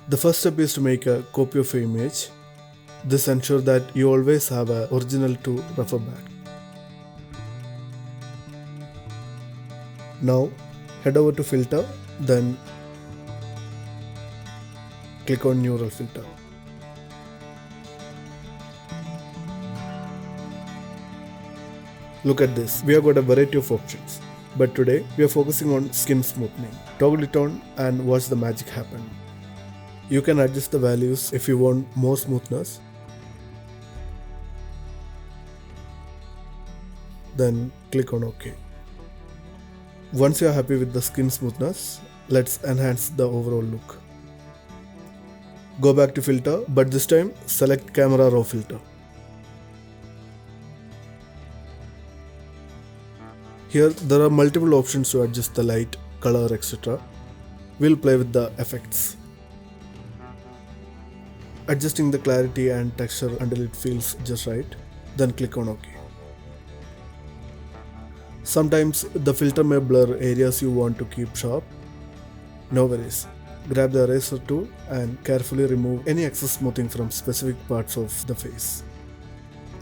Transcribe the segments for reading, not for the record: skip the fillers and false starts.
The first step is to make a copy of your image. This ensures that you always have an original to refer back. Now head over to filter, then click on neural filter. Look at this, we have got a variety of options. But today we are focusing on skin smoothing. Toggle it on and watch the magic happen. You can adjust the values if you want more smoothness. Then click on OK. Once you are happy with the skin smoothness, let's enhance the overall look. Go back to filter, but this time select camera raw filter. Here there are multiple options to adjust the light, color, etc. We'll play with the effects. Adjusting the clarity and texture until it feels just right, then click on OK. Sometimes the filter may blur areas you want to keep sharp. No worries. Grab the eraser tool and carefully remove any excess smoothing from specific parts of the face.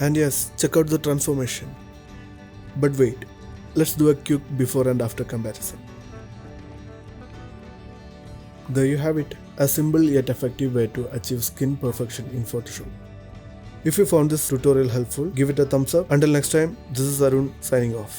And yes, check out the transformation. But wait, let's do a quick before and after comparison. There you have it, a simple yet effective way to achieve skin perfection in Photoshop. If you found this tutorial helpful, give it a thumbs up. Until next time, this is Arun signing off.